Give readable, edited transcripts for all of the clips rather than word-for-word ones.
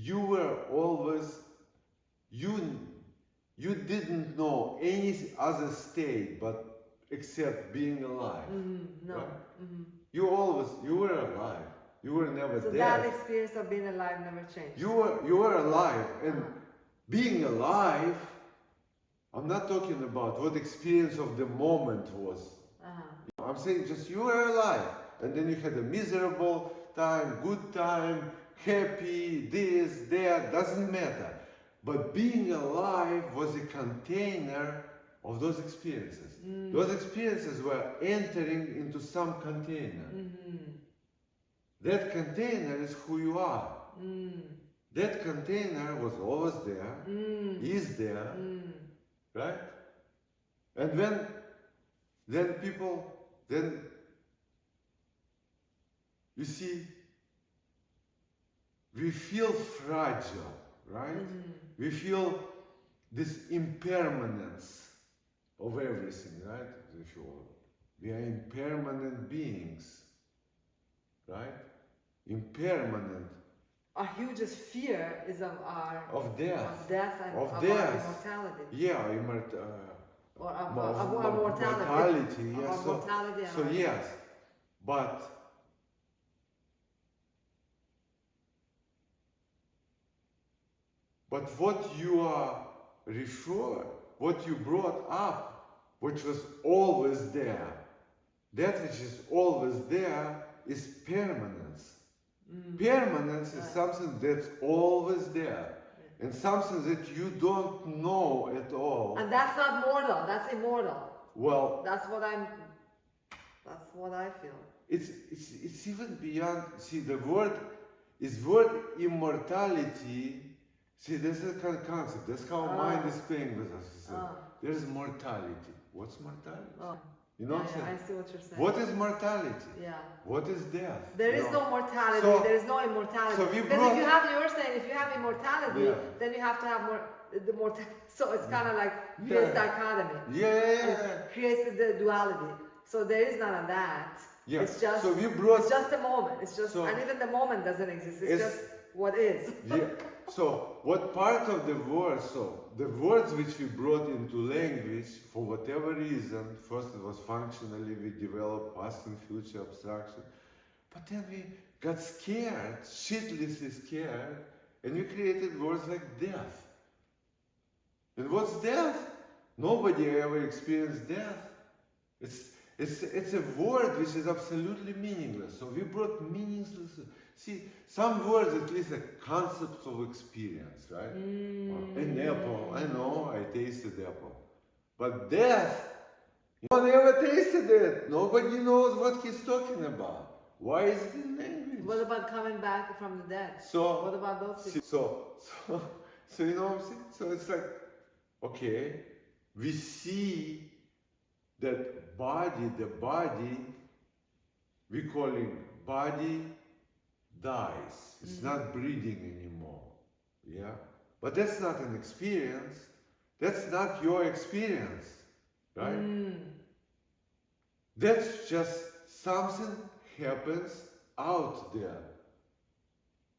you were always, you didn't know any other state but except being alive. No. Right? You were alive. You were never So dead. that experience of being alive never changed. You were alive, and being alive, I'm not talking about what experience of the moment was. I'm saying just you were alive, and then you had a miserable time, good time, happy, this, that, doesn't matter. But being alive was a container of those experiences. Those experiences were entering into some container. That container is who you are. That container was always there, is there, right? And then people, you see, we feel fragile, right? We feel this impermanence of everything, right? We are impermanent beings, right? Impermanent. Our hugest fear is of our death. Of death and of our immortality. Yeah, Or of our mortality. Of Yes. our mortality. So yes, but what you are what you brought up, which was always there, that which is always there is permanence. Permanence is something that's always there, and something that you don't know at all. And that's not mortal, that's immortal. Well, that's what I feel. It's even beyond. See, the word immortality. See, this is a kind of concept. That's how mind is playing with us. There's mortality. What's mortality? You know what I'm saying? I see what you're saying. What is mortality? Yeah. What is death? There is no mortality. There is no immortality. So because if you have, you were saying, if you have immortality, then you have to have the mortality. So it's kind of like creates dichotomy. It creates the duality. So there is none of that. Yeah. It's just. So it's just a moment. It's just, and even the moment doesn't exist. It's just what is. Yeah. So what part of the words? So the words which we brought into language, for whatever reason, first it was functionally, we developed past and future abstraction, but then we got scared, shitlessly scared, and we created words like death. And what's death? Nobody ever experienced death. It's a word which is absolutely meaningless. So we brought meaningless. See, some words at least are concepts of experience, right? An apple, I know, I tasted apple. But death, no one ever tasted it. Nobody knows what he's talking about. Why is it in language? What about coming back from the dead? So, what about those people? So you know what I'm saying? So it's like, okay, we see that the body, we call it body dies. It's not breathing anymore. Yeah? But that's not an experience. That's not your experience. Right? That's just something happens out there.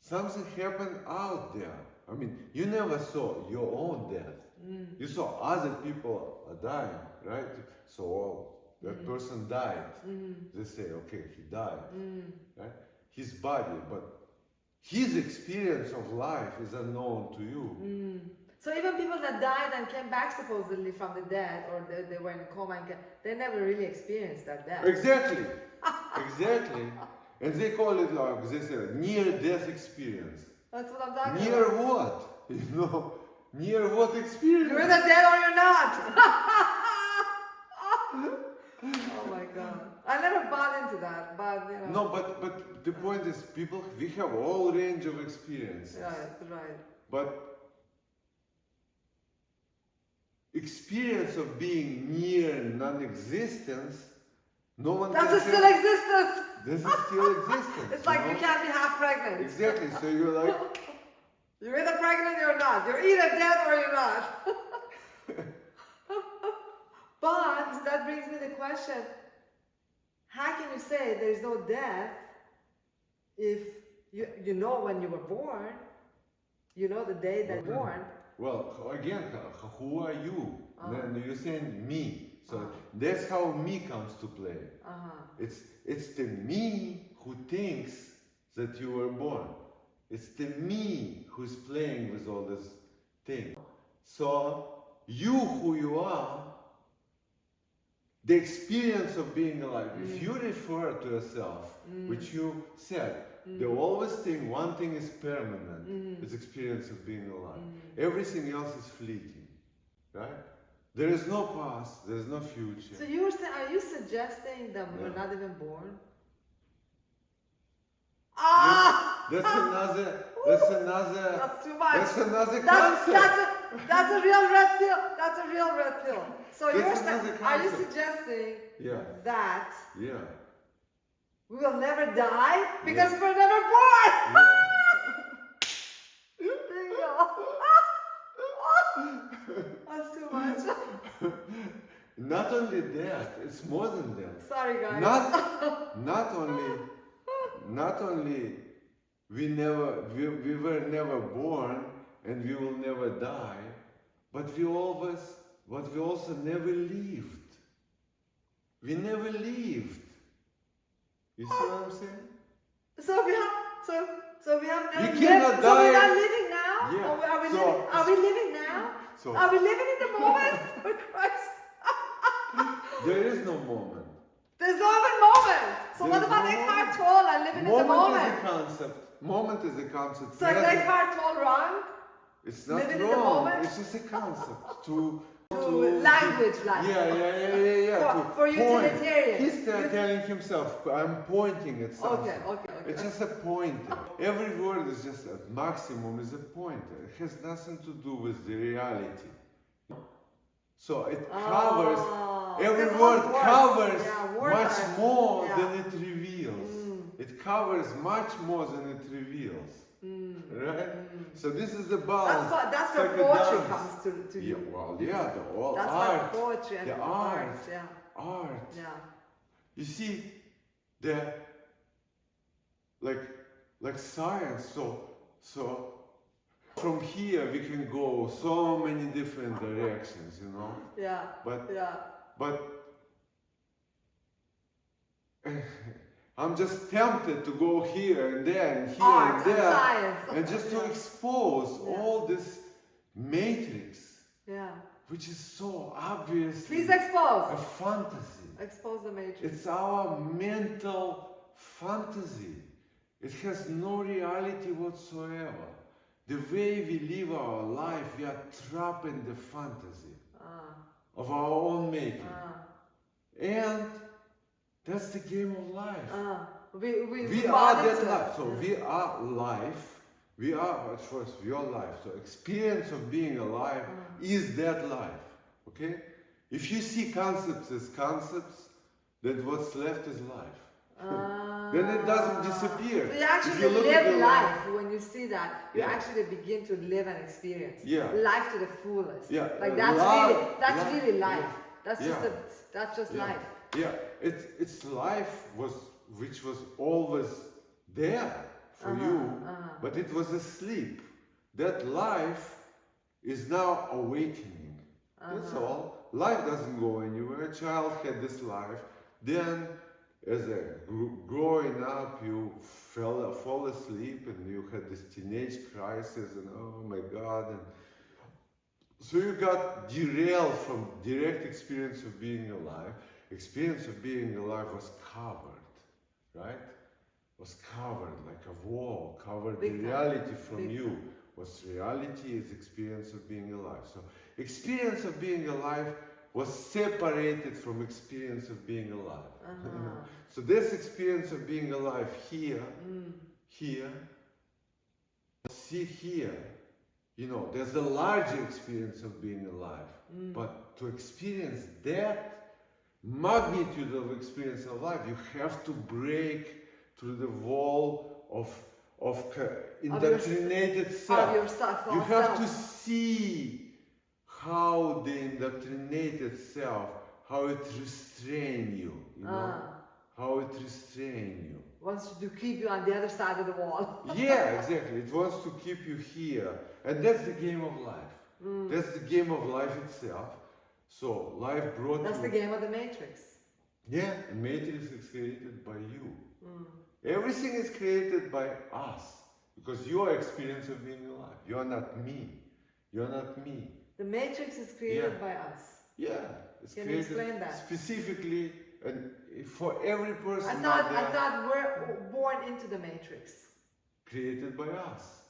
Something happened out there. I mean, you never saw your own death. You saw other people are dying, right? So that person died. They say, okay, he died, right? His body, but his experience of life is unknown to you. So even people that died and came back supposedly from the dead, or they were in a coma, they never really experienced that death. Exactly, exactly. And they call it like, they say, near-death experience. That's what I'm talking about. Near what? You know, near what experience? You're either dead or you're not. Oh my God. I never bought into that, but you know. No, but the point is, people, we have all range of experiences. Right. But experience of being near non-existence, no one That's can still existence. This is still existence. It's like you can't be half pregnant. Exactly. So you're like, you're either pregnant or you're not. You're either dead or you're not. But that brings me the question, how can you say there's no death if you know when you were born You know, the day that you're born. Well, again, who are you? Then you're saying me. So that's how me comes to play. It's the me who thinks that you were born. It's the me who's playing with all these things. So you who you are, the experience of being alive, if you refer to yourself, which you said, they always think one thing is permanent, it's experience of being alive. Everything else is fleeting, right? There is no past, there is no future. So are you suggesting that we're not even born? That's another. That's too much. That's another concept. That's a real red pill. That's a real red pill. So are you suggesting that we will never die because we're never born? There you go. That's too much. Not only that, it's more than that. Sorry, guys. Not only we were never born and we will never die, but we also never lived. We never lived. You see what I'm saying? So we have never we cannot lived. Die. So we're not living now? Yeah. Are we living now? Are we living in the moment? For Christ. There is no moment. There's no even moment. So what about Eckhart Tolle and living in the moment? Moment is a concept. Moment is a concept. So is Eckhart Tolle wrong? It's not living wrong. In the moment? It's just a concept. To language. Yeah. For utilitarian. He's telling himself, I'm pointing at something. Okay. It's just a pointer. Every word is just a maximum is a pointer. It has nothing to do with the reality. So it covers, every word covers much more than it reveals. It covers much more than it reveals. Right? So this is the balance. That's where poetry comes to you. The whole that's art. That's poetry and the art. Art. Yeah. You see, like science, so from here we can go so many different directions, you know? Yeah. But I'm just tempted to go here and there and here Art and there. Science. And just to expose all this matrix. Yeah. Which is so obviously Please expose. a fantasy. Expose the matrix. It's our mental fantasy. It has no reality whatsoever. The way we live our life, we are trapped in the fantasy of our own making. And that's the game of life. We are that life. So we are life. We are, at first, your life. So experience of being alive is that life. Okay? If you see concepts as concepts, then what's left is life. Then it doesn't disappear. So you actually live life when you see that. You actually begin to live and experience life to the fullest. Like that's really life. That's just life. Yeah, it's life which was always there for you, but it was asleep. That life is now awakening. That's all. Life doesn't go anywhere. A child had this life. Then, as growing up, you fall asleep and you had this teenage crisis and oh my God. And so you got derailed from direct experience of being alive. Experience of being alive was covered, right? Was covered like a wall, covered the reality from you. What's reality is experience of being alive. So experience of being alive was separated from experience of being alive. So this experience of being alive here, see here, you know, there's a larger experience of being alive. But to experience that magnitude of experience of life, you have to break through the wall of indoctrinated self. You have to see how the indoctrinated self, how it restrains you, you know, how it restrains you. wants to keep you on the other side of the wall. Yeah, exactly. It wants to keep you here. And that's the game of life. That's the game of life itself. So life brought That's you... the game of the Matrix. Yeah, and Matrix is created by you. Everything is created by us. Because you are experience of being alive. You are not me. You are not me. The Matrix is created by us. Yeah. It's Can you created explain that? specifically and for every person I out there. thought we're born into the Matrix. Created by us.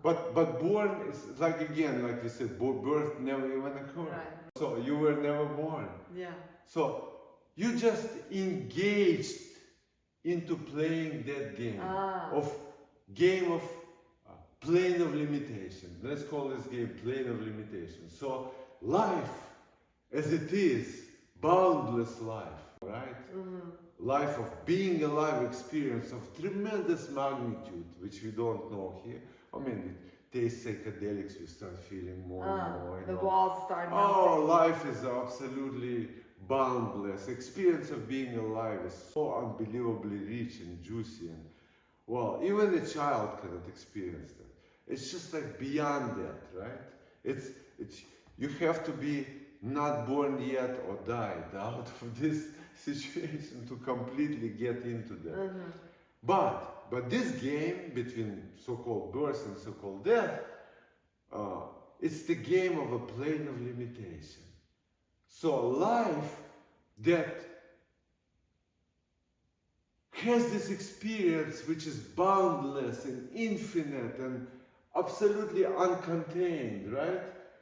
But born is like, again, like we said, birth never even occurred. Right. So you were never born. Yeah. So you just engaged into playing that game of plane of limitation. Let's call this game plane of limitation. So life as it is, boundless life, right? Life of being alive, experience of tremendous magnitude, which we don't know here. I mean, it tastes psychedelics, we start feeling more and more. The walls start melting. Oh, life is absolutely boundless. Experience of being alive is so unbelievably rich and juicy. And, well, even a child cannot experience that. It's just like beyond that, right? It's you have to be not born yet or died out of this situation to completely get into that. But this game between so-called birth and so-called death, it's the game of a plane of limitation. So life that has this experience which is boundless and infinite and absolutely uncontained, right?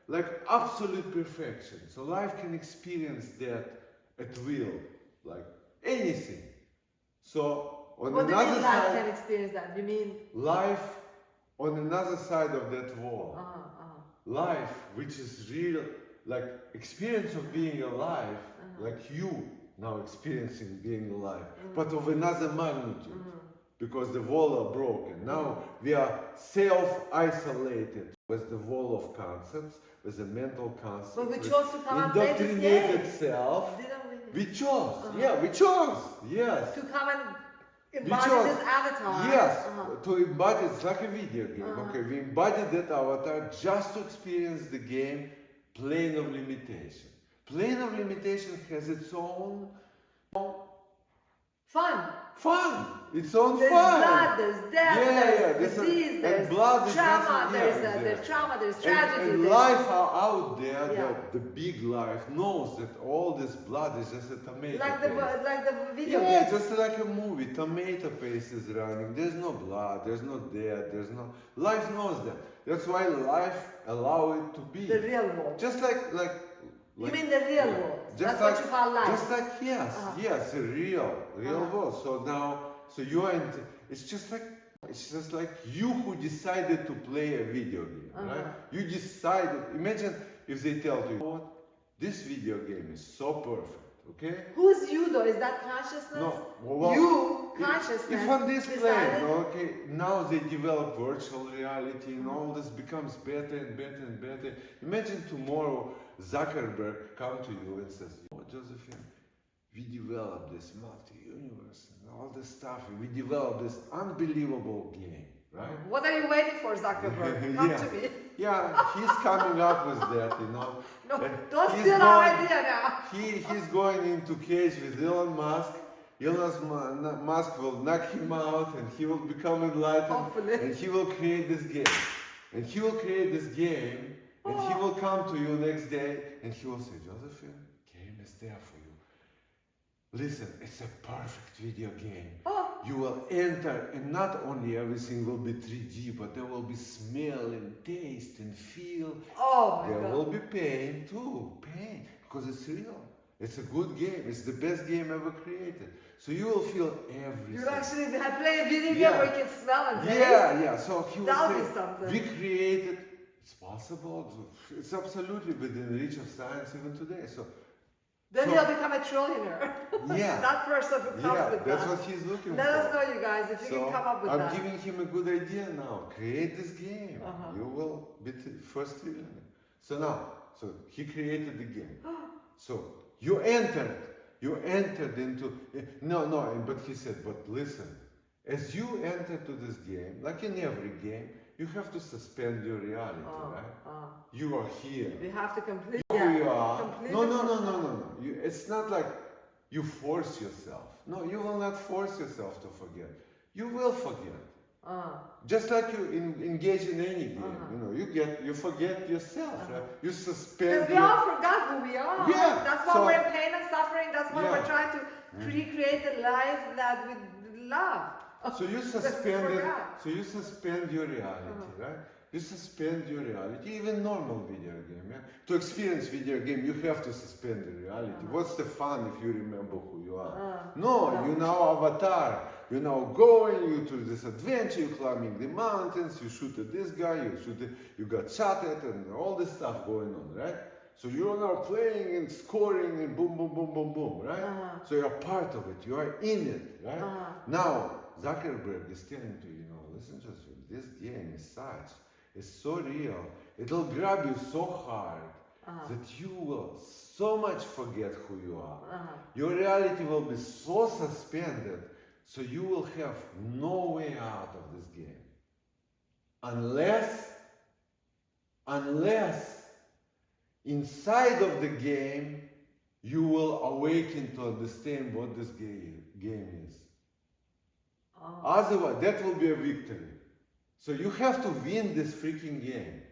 Like absolute perfection. So life can experience that at will, like anything. So on what another do you mean side, life can experience that? You mean life on another side of that wall. Life, which is real, like experience of being alive, like you now experiencing being alive, but of another magnitude. Because the wall are broken. Now we are self-isolated with the wall of concepts, with the mental concepts. But we chose to come and play this game. Indoctrinated self. Didn't we? We chose. Yeah, we chose. Yes. To come and embody this avatar. Yes. To embody, it's like a video game. Okay, we embodied that avatar just to experience the game plane of limitation. Plane of limitation has its own fun. Its own there's fun. Blood, there's death, there's disease, there's trauma, there's trauma, there's tragedy. And life out there, the big life, knows that all this blood is just a tomato paste. Like the video Yeah, games. just like a movie. Tomato paste is running. There's no blood, there's no death, there's no... Life knows that. That's why life allows it to be. The real world. Just like you mean the real world? Just That's like, what you call life. Just like, yes, a real world. So now, you are, it's just like you who decided to play a video game, right? You decided, imagine if they tell you, what, this video game is so perfect, okay? Who's you though? Is that consciousness? No, well, you, consciousness. If on this plane, okay, now they develop virtual reality and all this becomes better and better and better. Imagine tomorrow Zuckerberg come to you and says, Josephine, we developed this multi-universe and all this stuff. We developed this unbelievable game, right? What are you waiting for, Zuckerberg? Come to me. Yeah, he's coming up with that, No, don't steal our idea now. He's going into cage with Elon Musk. Elon Musk will knock him out and he will become enlightened. Hopefully. And he will create this game. And he will create this game and he will come to you next day and he will say, Josephine, game is there for you. Listen, it's a perfect video game. You will enter and not only everything will be 3D, but there will be smell and taste and feel. There will be pain too, pain, because it's real. It's a good game. It's the best game ever created. So you will feel everything. You actually play a video game where you can smell and taste? Yeah. So he will That'll be say, something. we created, it's possible. It's absolutely within reach of science even today. Then he'll become a trillionaire. Yeah. That person who comes with that's that. what he's looking Let for. us know, you guys, if you can come up with I'm that. giving him a good idea now. Create this game. You will be the first trillionaire. So he created the game. So you entered into... but he said, but listen, as you enter to this game, like in every game, you have to suspend your reality, right? You are here. You have to complete. Who you are. Completely No. It's not like you force yourself. No, you will not force yourself to forget. You will forget. Just like you engage in any game, you know, you forget yourself, right? You suspend. Because we all forgot who we are. Yeah. That's why we're in pain and suffering. That's why we're trying to recreate the life that we love. So you suspend it. So you suspend your reality, right? You suspend your reality, even normal video game. Yeah? To experience video game, you have to suspend the reality. What's the fun if you remember who you are? No, you now avatar. You now going, you to this adventure, you climbing the mountains, you shoot at this guy, you got shot at, and all this stuff going on, right? So you're now playing and scoring and boom, boom, boom, boom, boom, right? So you're part of it, you are in it, right? Now, Zuckerberg is telling you, you know, listen to this game is such, it's so real, it'll grab you so hard that you will so much forget who you are. Your reality will be so suspended, so you will have no way out of this game. Unless inside of the game, you will awaken to understand what this game is. Otherwise, that will be a victory. So you have to win this freaking game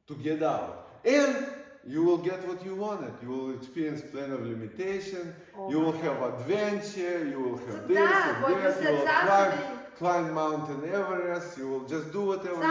to get out. And you will get what you wanted. You will experience plane of limitation, you will have adventure, you will have this and that, you will climb Mount Everest, you will just do whatever